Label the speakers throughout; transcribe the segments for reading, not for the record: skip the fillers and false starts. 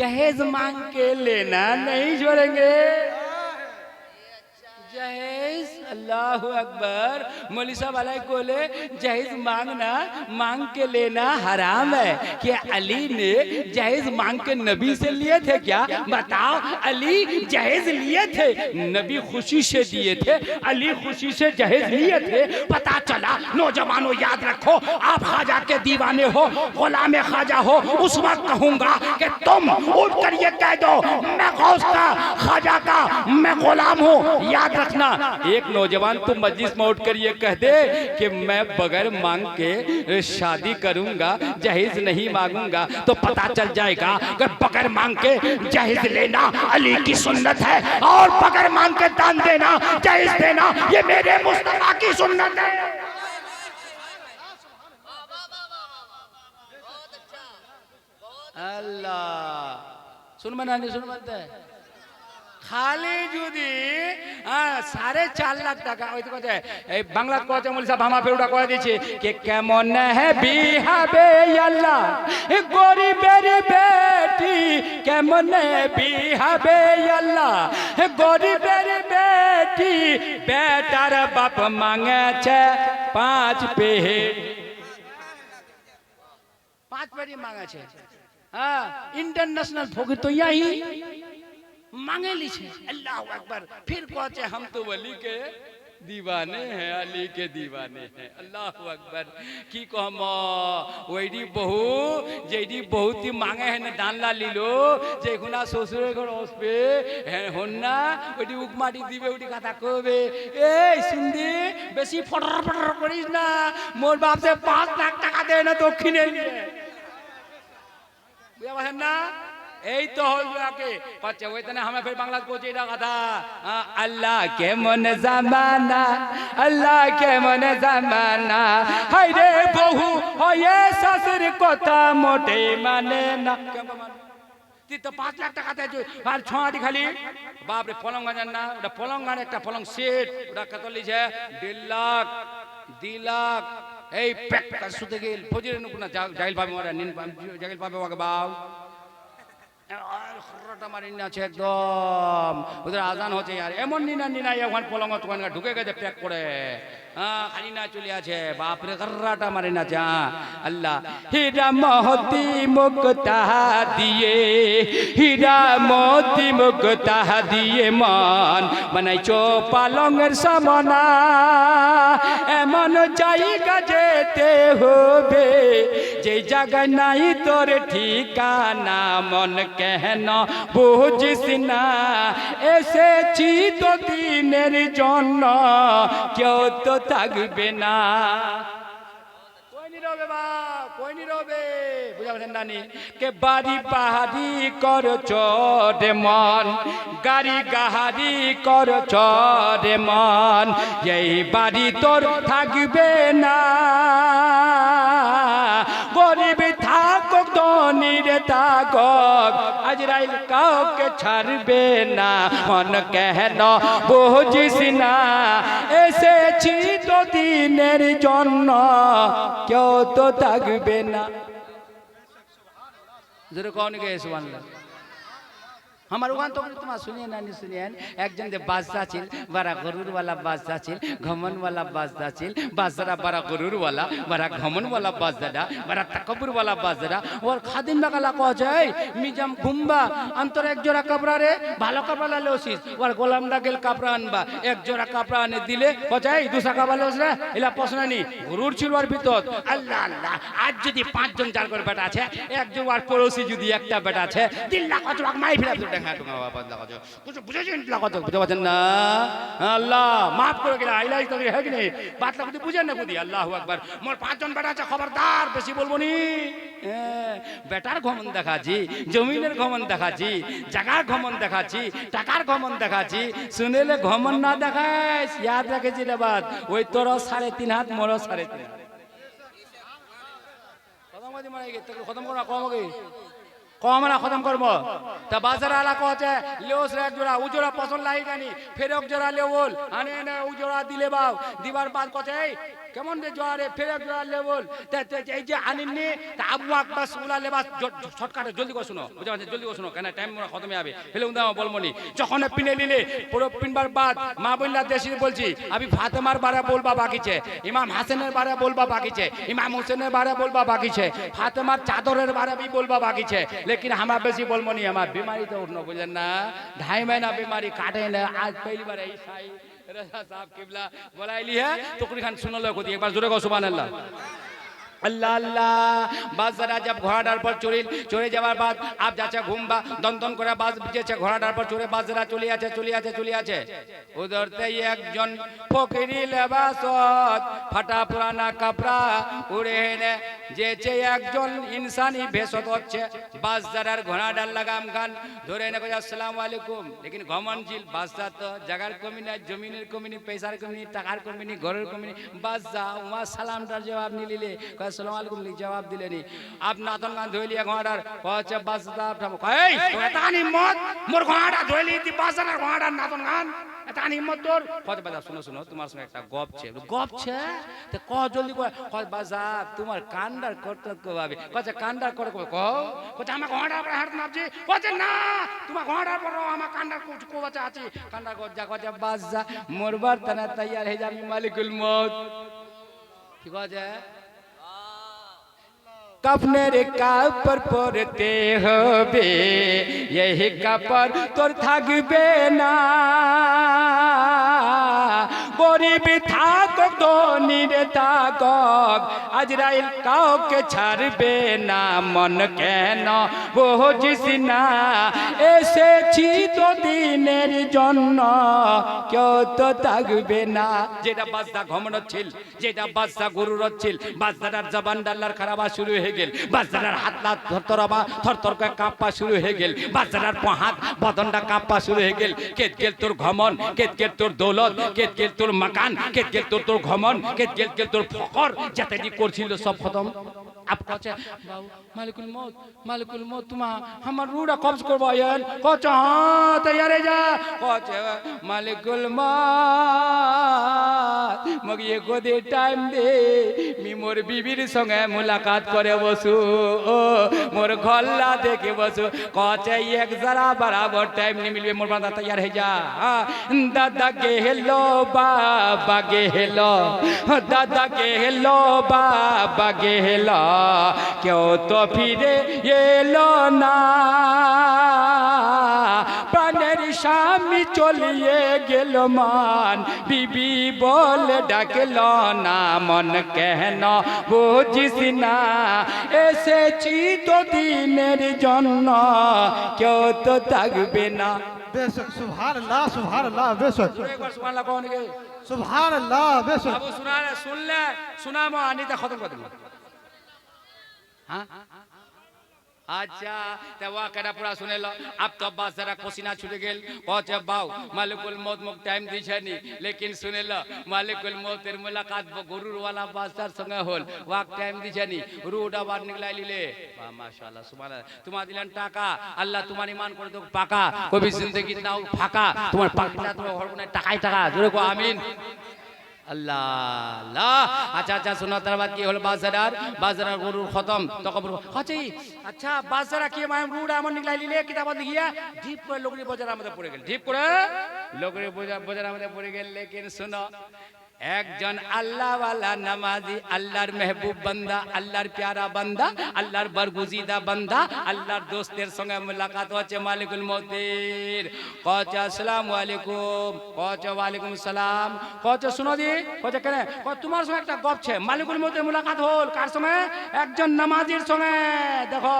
Speaker 1: जहेज मांग के लेना नहीं छोड़ेंगे। जहेज, अल्लाह अकबर। मौलवी साहब अलग बोले जहेज मांगना मांग के लेना हराम है। क्या अली ने जहेज मांग के नबी से लिए थे क्या? बताओ, अली जहेज लिए थे, नबी खुशी से दिए थे, अली खुशी से जहेज लिए थे। पता चला, नौजवानों याद रखो, आप ख्वाजा के दीवाने हो, गुलाम ख्वाजा हो, उस वक्त कहूंगा कि तुम उठ कर ये कह दो मैं गौस का, ख्वाजा का मैं गुलाम हूँ। याद रखना, एक नौजवान तुम मस्जिद में उठ कर ये कह दे कि मैं बगैर मांग के शादी करूंगा, जहेज नहीं मांगूंगा, तो पता चल जाएगा कि बगैर मांग के जहेज लेना अली की सुन्नत है, और बगैर मांग के दान देना, जहेज देना, ये मेरे मुस्तफा की सुन्नत है। अल्लाह सुन मना नहीं सुन बनता है খালি যদি 4.5 লাখ টাকা ওই তো কথা এই বাংলা কথা মৌলভী সাহেব হামা ফেরুটা করে দিয়েছে কে কেমন হে বিহাবে আল্লাহ গরিবের বেটি কেমন বিহাবে আল্লাহ গরিবের বেটি বেটার বাপ মাঙেছে 5 পেট 5 পেটি মাঙেছে हाँ इंटरनेशनल फकीर तो यही मांगे लीछे। अल्लाह अकबर। फिर कहते हम तो वली के दीवाने हैं, अली के दीवाने हैं। अल्लाह अकबर। की कहम ओइडी बहु जेडी बहुत ही मांगे है ना दान ला लीलो जे खुना ससुरे घर ओसपे है होन्ना ओइडी उकमाटी दिबे ओइडी कथा कहबे ए सुंदी बेसी फटर फटर करिस ना मोर बाप से 5 लाख টাকা दे ना दक्षिणे নিয়ে বুঝা পাছেন না এই তো হল আগে পাচ্ছে ওইখানে আমরা ফের বাংলাদেশ পৌঁছে এটা কথা আল্লাহ কেমন জামানা আল্লাহ কেমন জামানা হাই রে বহু হয়ে শাশুর কথা মোটে মানে না কেমন মানে তুই তো 5 লাখ টাকা দেয় আর ছড়ি খালি বাপ রে পলঙ্গা জান না ওটা পলঙ্গার একটা পলং সেট ওটা কত লিছে 1.5 লাখ 2 লাখ এই প্যাক সুতে গেল ফজির নুকুনা জাইল পাবে ওরা নিন জাইল পাবে ওকে বাউ খরটা মারিন আছে একদম ওদের আজান হচ্ছে यार এমন নিনা নিনা ওখান পলঙ্গ তোখান ঢুকে গেছে প্যাক করে খালি না চলে আছে বাপ রে খরটা মারিন আছে আল্লাহ হীরা মোতি মুক্তা দিয়ে হীরা মোতি মুক্তা দিয়ে মন বানাইছো পালঙ্গের সামনা এমন জায়গা যেতে হবে যে জায়গা নাই তোর ঠিকানা মন কেন বুঝিস না এসেছি তো দিনের জন্য কেউ তো থাকবে না কই নীরবে বা কই নীরবে বুঝা পাচ্ছেন নানি কে বাড়ি পাহাড়ি কর চরে মন গাড়ি গাহারি কর চরে মন এই বাড়ি তোর থাকবে না গরিব থাকুক ধনীর থাকুক আজরাইল কাউকে ছাড়বে না মন কেন বুঝিস না এসেছি তো দিনের জন্য কেউ তো থাকবে না जरूर कौन गए सुभान हमारे वहाँ तो तुम सुनिए ना नहीं सुनिए एक जन बादशाह चिल बड़ा गरूर वाला बादशाह चिल घमन वाला बादशाह चिल बादशाह बड़ा गरूर वाला बड़ा घमन वाला बादशाह बड़ा तकब्बुर वाला बादशाह और खादिम बगाला कह जाए मिजाम घुमबा अंतर एक जोड़ा कपड़ा रे भालो कपड़ा ला लोसिस और गोलाम दा गेल कपड़ा अनबा एक जोड़ा कपड़ा आने दिले कह जाए दूसरा कपड़ा लोस रे इला प्रश्न नहीं गरूर ছিল আর ভিতর আল্লাহ আল্লাহ আজ যদি 5 জন 4 করে বেটা আছে এক জন আর পড়োশি যদি একটা বেটা আছে 3 লাখ টাকা মাই ফিরা হ্যাঁ তুমি বাবা লাগা যাও বুঝেছেন লাগা যাও বুঝতে পারছেন না আল্লাহ maaf করে গেলা আইলাই তো है कि नहीं बात লাগা তুই বুঝেন না বুঝি আল্লাহু আকবার মোর 5 জন বেটা আছে খবরদার বেশি বলবো নি বেটার ঘমন দেখাছি জমিনের ঘমন দেখাছি জায়গার ঘমন দেখাছি টাকার ঘমন দেখাছি শুনেলে ঘমন না দেখাস याद রাখেছি রে বাত ওই তোর 3.5 হাত মোর 3.5 খতম করে মারাই গে তো খতম করা কম হবে कम ना खत्म करब तो बाजार आला कहते लेस एक जोड़ा उ जोड़ा पसंद लागी गानी फिर एक जोड़ा ले बोल आने उ जोड़ा दिले बाव दीवार बाद कहते কেমন রে জ্বরে ফেরে জ্বর লেবল এই যে আনিনি তা আবু আকবাস উলা লেবাস শর্টকাটে জলদি করে শুনো বুঝা পাচ্ছেন জলদি করে শুনো কেন টাইম খতমে হবে ফেলে দাও বলমনি যখন পিনে নিলে পুরো পিনবার বাদ মা বললা দেশি বলছি আমি ফাতেমার বারে বলবা বাকি ছে ইমাম হাসানের বারে বলবা বাকি ছে ইমাম হুসেনের বারে বলবা বাকি ছে ফাতেমার চাদরের বারে भी बोलबा बाकी छे लेकिन हम बेसी बोलबो नहीं हमार बीमारी तो उठनो बुझन ना 2.5 महीना बीमारी काटे ना आज पहली बार ऐसा ही रजा साहब किबला बोलाइली है तो कुछ खान सुन लो खुद एक बार जोरे को सुभान अल्लाह अल्लाह अल्लाह बास जरा जब घोड़ा डार पर चोरे जावार बाद आप जाचे घूमबा दन दन करे बास जेছে ঘোড়া ডার पर চোরে বাস जरा চলি আছে উদরতে একজন ফকিরি লেবাসত ফাটা পুরানা কাপড়া উড়ে এনে যেছে একজন ইনসানি ভেষত হচ্ছে বাস जराর ঘোড়া ডার লাগাম গান ধরে এনে কই আসসালামু আলাইকুম लेकिन ঘমনশীল বাসা তো জায়গার কমি না জমিনের কমি না পয়সার কমি না টাকার কমি না ঘরের কমি না বাস যা ওয়া সালামটার জবাব নিলিলে আসসালামু আলাইকুম জবাব দিলেনি আপ নাতন গান ধইলিয়া ঘোড়ার কচ্ছে বাস সাহেব ঠাম এই এতানি মত মোর ঘোড়াটা ধইলি দি বাসের ঘোড়ার নাতন গান এতানি মত তোর কচ্ছে বাস শুনো তোমার সঙ্গে একটা গপ ছে তে ক জলদি কয় বাস সাহেব তোমার কান্ডার করতে কবে কচ্ছে কান্ডার করে কচ্ছে আমার ঘোড়ার পর হাত নাপছি কচ্ছে না তোমার ঘোড়ার পর আমার কান্ডার কোবাচে আছে কান্ডার কচ্ছে বাস সাহেব মরবার তনা তৈয়ার হয়ে যাবি মালিকুল মউত ঠিক আছে कफनेर कापर पड़ते হবে यही कापर तोर থাকবে না গরিব থাকক ধনীর থাকক আজরাইল কাউকে ছাড়বে না মন কেন বুঝিস না এসেছি তো দিনের জন্য কেউ তো থাকবে না যেটা বাদশা ঘমনছিল যেটা বাদশা গুরুরছিল বাদশার জবান ডাল্লার খারাপ শুরু হয়ে গেল বাদশার হাত না থরথর করে কাঁপা শুরু হয়ে গেল বাদশার হাত বদনটা কাঁপা শুরু হয়ে গেল কেত গেল তোর ঘমন কেত গেল তোর দৌলত কেত গেল তোর मकान के गेल তোর ঘমন के गेल তোর ফকর যাতে দি করছিল সব খতম আপ কচ্ছে বাবু মালিকুল মউত তোমা আমার রুড়া কবজ করব আয়েন কচ্ছে হ্যাঁ তৈয়ারে যা কচ্ছে মালিকুল মউত মগিয়ে গোদে টাইম দে মি মোর বিবির সঙ্গে মুলাকাত করে বসু ও মোর গল্লা দেখে বসু কচ্ছে এক জরা বরাবর টাইম নি মিলবে মোর বান্দা তৈয়ার হয়ে যা দাদা গেলো বাবা গেলো দাদা গেলো বাবা গেলো কেউ তো ফিরে এলো না প্রাণের স্বামী চলিয়ে গেল মান বিবি বলে ডাকল না মন কেন বুঝিস না এসেছি তো দিনের জন্য কেউ তো থাকবে না
Speaker 2: बेशक सुभान अल्लाह बेशक
Speaker 1: एक बार सुभान अल्लाह कौन के
Speaker 2: सुभान अल्लाह बेशक
Speaker 1: बाबू सुन ले सुना मैं आनी तक खत्म कर दूंगा हाँ अच्छा ते वाकड़ा पूरा सुने लो अब तो बात जरा कोसिना छूट गेल कहे बाऊ मालिकुल मौत मुक टाइम दी छनी लेकिन सुने लो मालिकुल मौतेर मुलाकात गुरुर वाला बादशाह संगे होल वाक टाइम दी छनी रूड आबार निकलाई लिले माशाल्लाह सुभान अल्लाह तुम्हारा दिलन टाका अल्लाह तुम्हारी ईमान कर दो पाका कोई भी जिंदगी ना फाका तुम्हार पाका तुम्हार घर में टाकाई टाका जोरे को आमीन अल्लाह अल्लाह अच्छा अच्छा सुनो तार बात की हल बाजारार गुरु खत्म तो कबर अच्छा बाजारा की माय रूड আমন নিকলাই লিলে কিতাব লিখিয়া ঢিপ করে লোকরি বাজারের মধ্যে পড়ে গেল ঢিপ করে লোকরি বাজারের মধ্যে পড়ে গেল लेकिन सुनो একজন আল্লাহ ওয়ালা নামাজি আল্লাহর মেহবুব বান্দা আল্লাহর প্যারা বান্দা আল্লাহর বরগুজিদা বান্দা আল্লাহর দোস্তের সঙ্গে মুলাকাত হচ্ছে মালিকুল মউতের কচ্ছে আসসালামু আলাইকুম কচ্ছে ওয়ালাইকুম সালাম কচ্ছে শুনো দি কচ্ছে কেন তোমার সঙ্গে একটা গপ ছে মালিকুল মউতের মুলাকাত হল কার সঙ্গে একজন নামাজির সঙ্গে দেখো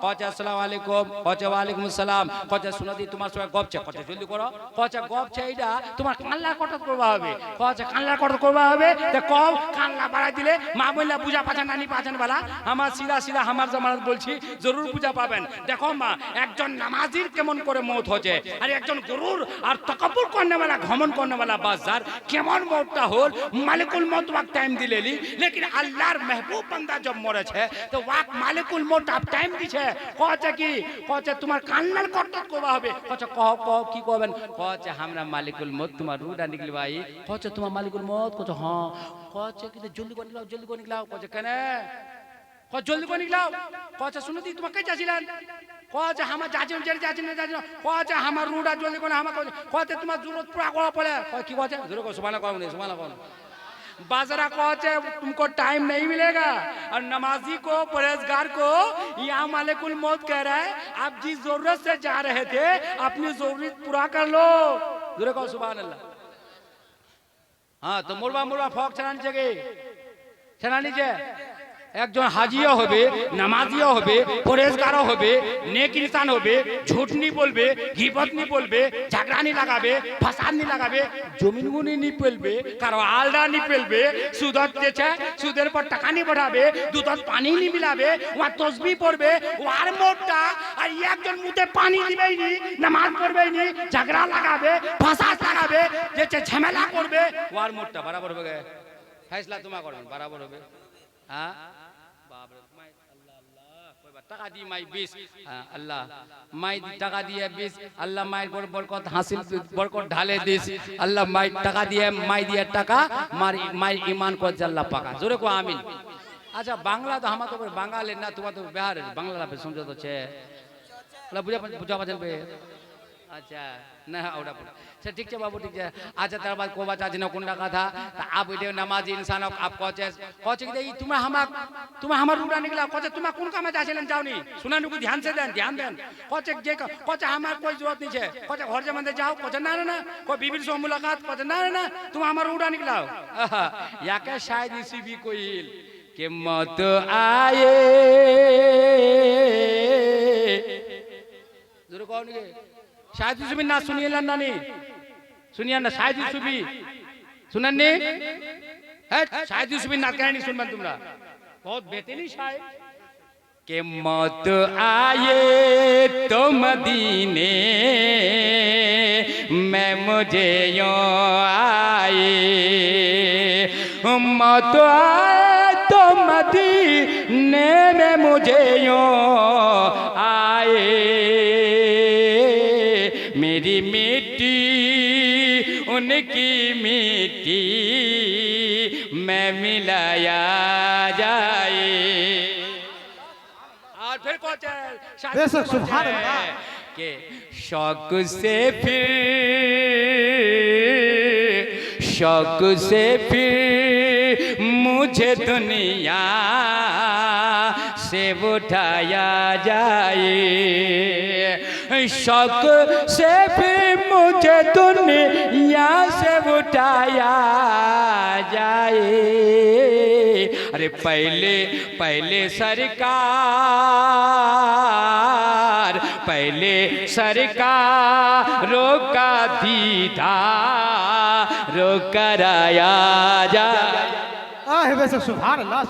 Speaker 1: কচ্ছে আসসালামু আলাইকুম কচ্ছে ওয়ালাইকুম সালাম কচ্ছে শুনো দি তোমার সঙ্গে গপ ছে কচ্ছে জলদি করো কচ্ছে গপ ছে এইটা তোমার কান্লা কটত করবা হবে কচ্ছে কান্লা কত করবা হবে তে কও কান্না বাড়াই দিলে মা বললা পূজা পাচ্ছেন নানি পাচ্ছেন বালা আমার সিধা সিধা আমার জামানত বলছি জরুর পূজা পাবেন দেখো মা একজন নামাজির কেমন করে মওত হচ্ছে আর একজন গুরুর আর তাকাব্বুর করনে वाला ঘমন করনে वाला বাজার কেমন মওতটা হল মালিকুল মওত ওয়াক টাইম দিলেলি लेकिन আল্লাহর মেহবুব বান্দা জব মরেছে তো ওয়াক মালিকুল মওত আপ টাইম দিছে কচ্ছে কি কচ্ছে তোমার কান্নার কত করবা হবে কচ্ছে কহ কি কবেন কচ্ছে আমরা মালিকুল মওত তোমার রুডা নিকলি ভাই কচ্ছে তোমার মালিকুল আলাইকুম মত কচ্ছে হ্যাঁ কচ্ছে কিন্তু জলদি করে নিকলাও কচ্ছে কেন কচ্ছে জলদি করে নিকলাও কচ্ছে শুনে দি তোমাকে চাইছিলেন কচ্ছে আমার যাচ্ছেন কচ্ছে আমার রুটা জলদি করে আমার কচ্ছে তোমার জরুরত পুরা করা পড়ে কি কচ্ছে জোরে কো সুবহানাল্লাহ কও সুবহানাল্লাহ কও बाजरा कौचे तुमको टाइम नहीं मिलेगा और नमाजी को परहेजगार को यहाँ मालिकुल मौत कह रहा है आप जिस जरूरत से जा रहे थे अपनी जरूरत पूरा कर लो जरूर कहो सुभान अल्लाह हाँ तो मुरबा फौक छानी चाहिए छानी चाहिए একজন হাজিও হবে নামাজিও হবে পরেজগারও হবে নেক ইনসান হবে ঝুট নি বলবে গীবত নি বলবে ঝগড়া নি লাগাবে ফাসাদ নি লাগাবে জমিন গুনি নি পেলবে কারো আলডা নি পেলবে সুদত দেছে সুদের পর টাকা নি বাড়াবে দুধত পানি নি মিলাবে ওয়া তসবিহ পড়বে ওয়ার মোটটা আর একজন মুতে পানি দিবেই নি নামাজ পড়বেই নি ঝগড়া লাগাবে ফাসাদ লাগাবে যে ঝামেলা করবে ওয়ার মোটটা বরাবর হবে ফয়সালা তোমা করবেন বরাবর হবে हाँ बाप रे माई अल्लाह अल्लाह कोई बात टका दी माई 20 अल्लाह माई टका दिए 20 अल्लाह माई बरकत हासिल बरकत ढाले दिस अल्लाह माई टका दिए माई दिए टका माई ईमान को अल्लाह पाका जोरे को आमीन अच्छा बांग्ला तो हम तो बांगाले ना तुम तो बिहार बांग्ला पे समझो तो छे अल्लाह बुझा बचन पे अच्छा ना ओडा अच्छा ठीक है बाबू ठीक है अच्छा तार बाद को बात आज न कुंडा का था आप इधे नमाजी इंसान आप कोचे कि तुम्हें हमार रूड़ा निकला कोचे तुम्हें कौन काम में जाचेलन जाओ नहीं सुना नुको ध्यान देन कोचे जे कोचे हमार कोई जरूरत नहीं है कोचे घर जे मंदे जाओ कोचे ना कोई बीबी से मुलाकात कोचे ना तुम हमार रूड़ा निकलाओ या के शायद इसी भी कोई के मत आए जरूर कौन के शायद यूसुफी ना सुनिए ना नहीं सुनिए ना शायद यूसुफी सुनने है शायद यूसुफी ना कहनी सुन मन तुमरा बहुत बेहतरीन शायद के मौत आए तो मदीने मैं मुझे यूं आए मौत आए तो मदीने में मुझे यूं आए मेरी मिट्टी उनकी मिट्टी मैं मिलाया जाए और फिर कुछ
Speaker 2: बेशक सुभान अल्लाह
Speaker 1: के शौक से फिर मुझे दुनिया से उठाया जाए शौक से फिर मुझे दुनिया से उठाया जाए अरे पहले सरकारों का दीदार कराया जाए
Speaker 2: बेशक सुभान अल्लाह